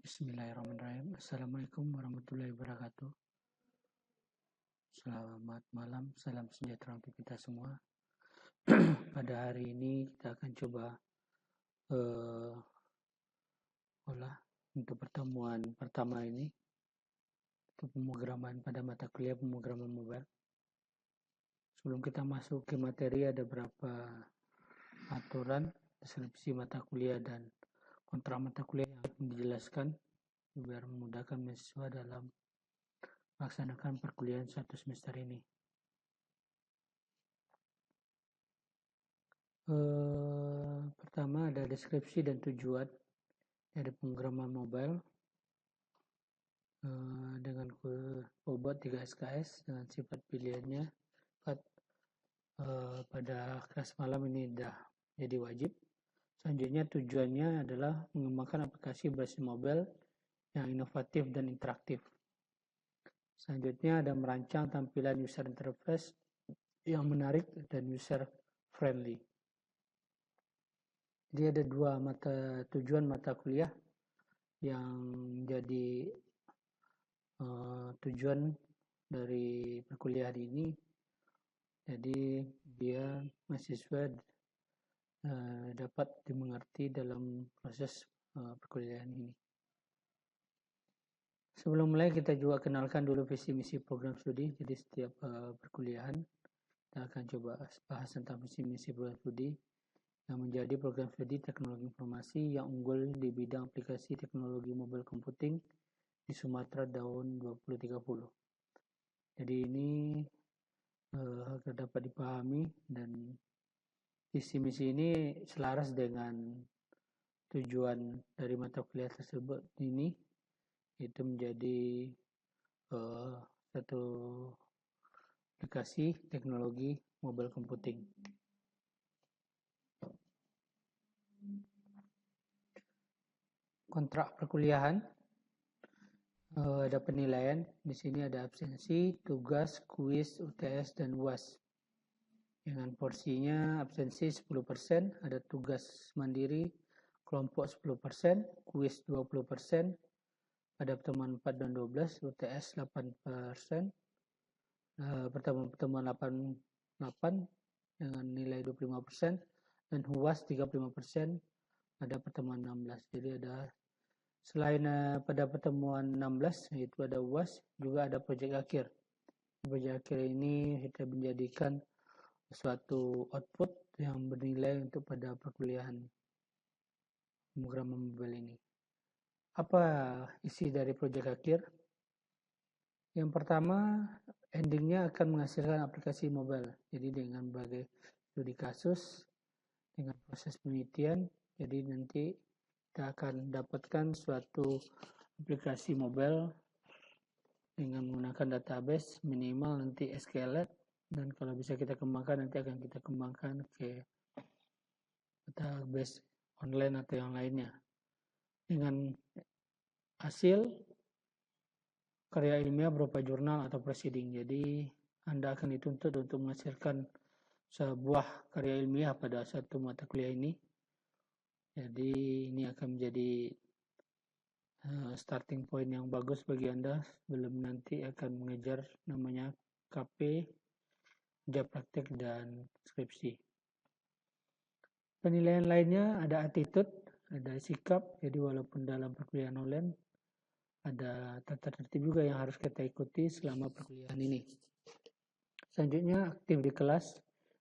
Bismillahirrahmanirrahim. Assalamualaikum warahmatullahi wabarakatuh. Selamat malam, salam sejahtera untuk kita semua. Pada hari ini kita akan coba untuk pertemuan pertama ini untuk pemrograman pada mata kuliah pemrograman mobile. Sebelum kita masuk ke materi, ada beberapa aturan deskripsi mata kuliah dan kontrak mata kuliah yang akan dijelaskan biar memudahkan mahasiswa dalam melaksanakan perkuliahan satu semester ini. Pertama ada deskripsi dan tujuan dari pemrograman mobile dengan bobot 3 SKS dengan sifat pilihannya. Pada kelas malam ini sudah jadi wajib. Selanjutnya tujuannya adalah mengembangkan aplikasi berbasis mobile yang inovatif dan interaktif. Selanjutnya ada merancang tampilan user interface yang menarik dan user friendly. Jadi ada dua tujuan mata kuliah yang jadi tujuan dari perkuliahan ini. Jadi dia mahasiswa dapat dimengerti dalam proses perkuliahan ini. Sebelum mulai kita juga kenalkan dulu visi misi program studi. Jadi setiap perkuliahan kita akan coba bahas tentang visi misi program studi yang menjadi program studi teknologi informasi yang unggul di bidang aplikasi teknologi mobile computing di Sumatera tahun 2030. Jadi ini agar dapat dipahami dan visi misi ini selaras dengan tujuan dari mata kuliah tersebut ini, itu menjadi satu aplikasi teknologi mobile computing. Kontrak perkuliahan, ada penilaian. Di sini ada absensi, tugas, kuis, UTS, dan UAS. Dengan porsinya absensi 10%, ada tugas mandiri kelompok 10%, kuis 20%, pada pertemuan 4 dan 12, UTS 8%, pertemuan 8 dengan nilai 25%, dan UAS 35% pada pertemuan 16. Jadi ada selain pada pertemuan 16 yaitu ada UAS, juga ada proyek akhir. Proyek akhir ini kita menjadikan suatu output yang bernilai untuk pada perkuliahan pemrograman mobile ini. Apa isi dari proyek akhir? Yang pertama, endingnya akan menghasilkan aplikasi mobile. Jadi dengan berbagai studi kasus, dengan proses penelitian, jadi nanti kita akan dapatkan suatu aplikasi mobile dengan menggunakan database minimal nanti SQLite, dan kalau bisa kita kembangkan nanti akan kita kembangkan ke database online atau yang lainnya. Dengan hasil karya ilmiah berupa jurnal atau proceeding. Jadi Anda akan dituntut untuk menghasilkan sebuah karya ilmiah pada satu mata kuliah ini. Jadi ini akan menjadi starting point yang bagus bagi Anda sebelum nanti akan mengejar namanya KP, kerja praktek, dan skripsi. Penilaian lainnya ada attitude, ada sikap. Jadi walaupun dalam perkuliahan online ada tata tertib juga yang harus kita ikuti selama perkuliahan ini. Selanjutnya aktif di kelas,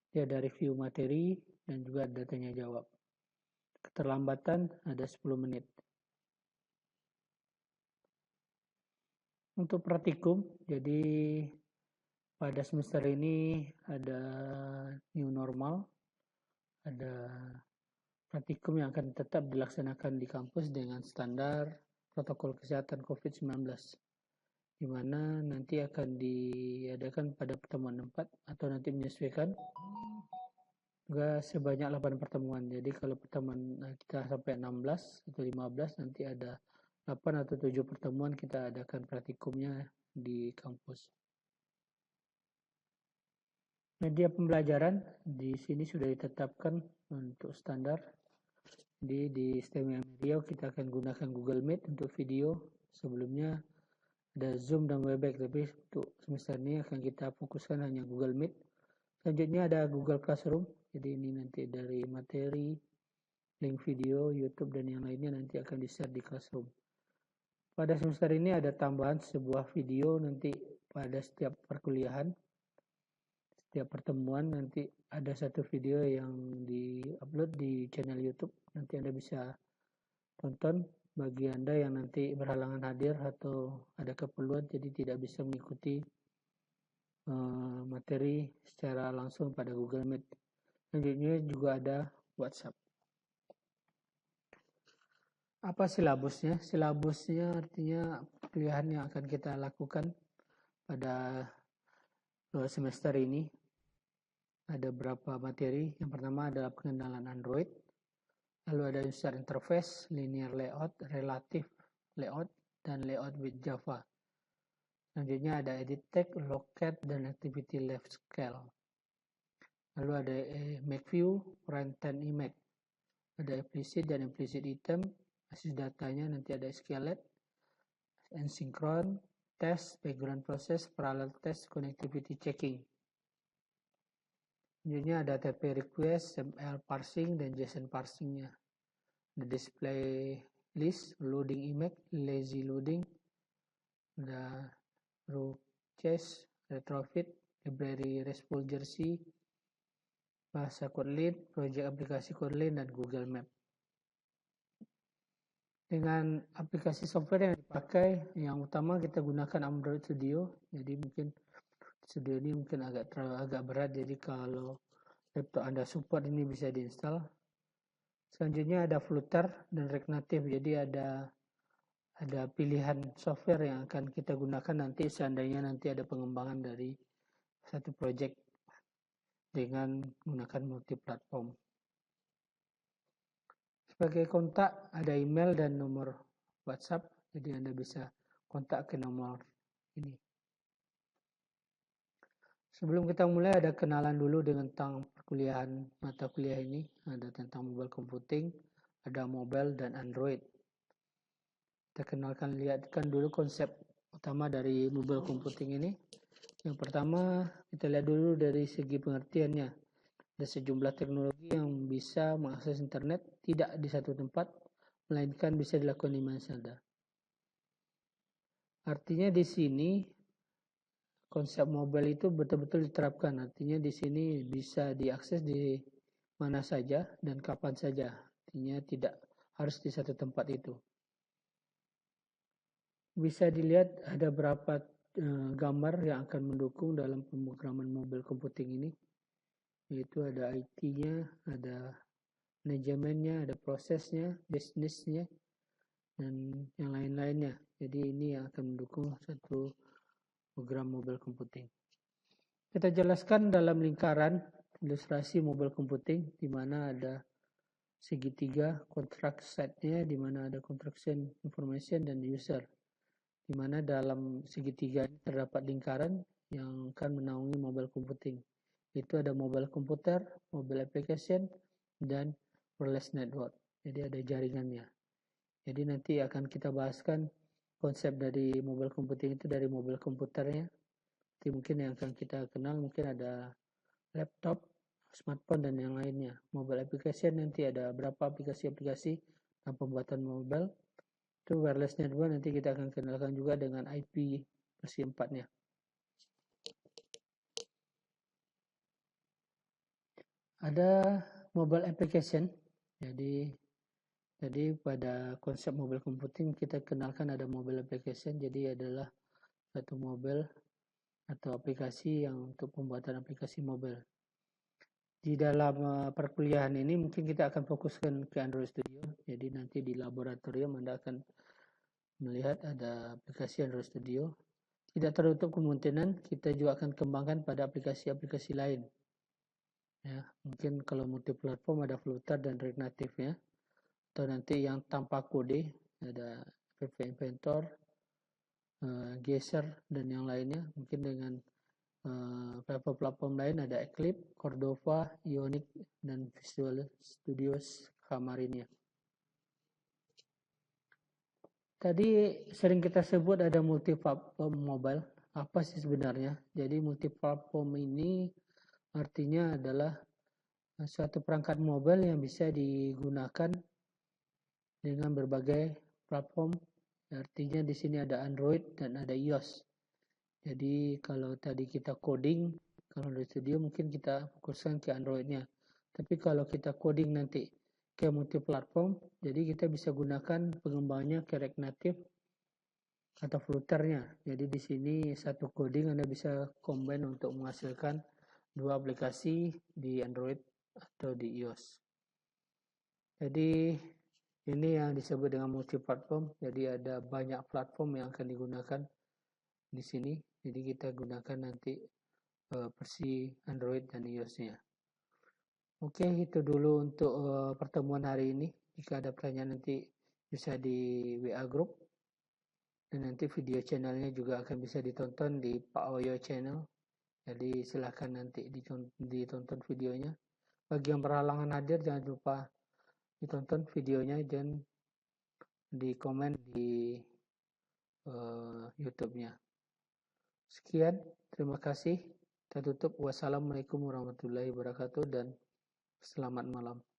dia ada review materi dan juga ada tanya jawab. Keterlambatan ada 10 menit. Untuk praktikum, jadi pada semester ini ada new normal, ada praktikum yang akan tetap dilaksanakan di kampus dengan standar protokol kesehatan COVID-19, di mana nanti akan diadakan pada pertemuan 4 atau nanti menyesuaikan juga sebanyak 8 pertemuan. Jadi kalau pertemuan kita sampai 16 atau 15, nanti ada 8 atau 7 pertemuan kita adakan praktikumnya di kampus. Media pembelajaran di sini sudah ditetapkan untuk standar. Jadi di STM Riau kita akan gunakan Google Meet untuk video. Sebelumnya ada Zoom dan Webex, tapi untuk semester ini akan kita fokuskan hanya Google Meet. Selanjutnya ada Google Classroom. Jadi ini nanti dari materi, link video, YouTube dan yang lainnya nanti akan di-share di Classroom. Pada semester ini ada tambahan sebuah video nanti pada setiap perkuliahan. Setiap pertemuan nanti ada satu video yang di-upload di channel YouTube. Nanti Anda bisa tonton bagi Anda yang nanti berhalangan hadir atau ada keperluan jadi tidak bisa mengikuti materi secara langsung pada Google Meet. Selanjutnya juga ada WhatsApp. Apa silabusnya? Silabusnya artinya perkuliahan yang akan kita lakukan pada semester ini. Ada beberapa materi. Yang pertama adalah pengenalan Android. Lalu ada user interface, linear layout, relative layout, dan layout with Java. Selanjutnya ada edit tag, locate, dan activity left scale. Lalu ada make view, runtime image. Ada implicit dan implicit item. Basis datanya nanti ada SQLite, asynchron, test, background process, parallel test, connectivity checking. Selanjutnya ada TP request, XML parsing, dan JSON parsingnya. Ada display list, loading image, lazy loading, ada row chase, retrofit, library RESTful jersey, bahasa Kotlin, project aplikasi Kotlin, dan Google Map. Dengan aplikasi software yang dipakai, yang utama kita gunakan Android Studio. Jadi mungkin Studio ini mungkin agak berat, jadi kalau laptop Anda support ini bisa diinstal. Selanjutnya ada Flutter dan React Native. Jadi ada pilihan software yang akan kita gunakan nanti seandainya nanti ada pengembangan dari satu project dengan menggunakan multi platform. Sebagai kontak ada email dan nomor WhatsApp, jadi Anda bisa kontak ke nomor ini. Sebelum kita mulai ada kenalan dulu dengan tentang perkuliahan mata kuliah ini. Ada tentang mobile computing, ada mobile dan Android. Kita lihatkan dulu konsep utama dari mobile computing ini. Yang pertama kita lihat dulu dari segi pengertiannya. Ada sejumlah teknologi yang bisa mengakses internet tidak di satu tempat, melainkan bisa dilakukan di mana saja. Artinya di sini konsep mobile itu betul-betul diterapkan. Artinya di sini bisa diakses di mana saja dan kapan saja. Artinya tidak harus di satu tempat itu. Bisa dilihat ada berapa gambar yang akan mendukung dalam pemrograman mobile computing ini. Yaitu ada IT-nya, ada manajemennya, ada prosesnya, bisnisnya, dan yang lain-lainnya. Jadi ini yang akan mendukung satu program mobile computing. Kita jelaskan dalam lingkaran ilustrasi mobile computing, di mana ada segitiga contract setnya, di mana ada contraction information dan user. Di mana dalam segitiga ini terdapat lingkaran yang akan menaungi mobile computing. Itu ada mobile computer, mobile application, dan wireless network. Jadi ada jaringannya. Jadi nanti akan kita bahaskan konsep dari mobile computing itu dari mobile komputernya. Jadi mungkin yang akan kita kenal mungkin ada laptop, smartphone, dan yang lainnya. Mobile application nanti ada berapa aplikasi-aplikasi dan pembuatan mobile. Itu wireless network nanti kita akan kenalkan juga dengan IP versi 4-nya. Ada mobile application. Jadi pada konsep mobile computing kita kenalkan ada mobile application. Jadi adalah satu mobile atau aplikasi yang untuk pembuatan aplikasi mobile. Di dalam perkuliahan ini mungkin kita akan fokuskan ke Android Studio. Jadi nanti di laboratorium Anda akan melihat ada aplikasi Android Studio. Tidak tertutup kemungkinan kita juga akan kembangkan pada aplikasi-aplikasi lain. Ya, mungkin kalau multi platform ada Flutter dan React Native ya. Atau nanti yang tanpa kode ada VP Inventor, Geyser dan yang lainnya. Mungkin dengan platform lain ada Eclipse, Cordova, Ionic, dan Visual Studio Xamarin ya. Tadi sering kita sebut ada multi-platform mobile. Apa sih sebenarnya? Jadi multi-platform ini artinya adalah suatu perangkat mobile yang bisa digunakan dengan berbagai platform. Artinya di sini ada Android dan ada iOS. Jadi kalau tadi kita coding, kalau di studio mungkin kita fokuskan ke Android-nya. Tapi kalau kita coding nanti ke multi-platform, jadi kita bisa gunakan pengembangannya ke React Native atau Flutter-nya. Jadi di sini satu coding Anda bisa combine untuk menghasilkan dua aplikasi di Android atau di iOS. Jadi ini yang disebut dengan multi-platform. Jadi ada banyak platform yang akan digunakan di sini. Jadi kita gunakan nanti versi Android dan iOS-nya. Oke, itu dulu untuk pertemuan hari ini. Jika ada pertanyaan nanti bisa di WA Group. Dan nanti video channelnya juga akan bisa ditonton di Pak Oyo Channel. Jadi silahkan nanti ditonton videonya. Bagi yang berhalangan hadir jangan lupa ditonton videonya dan di komen di YouTube-nya. Sekian, terima kasih. Kita tutup. Wassalamualaikum warahmatullahi wabarakatuh dan selamat malam.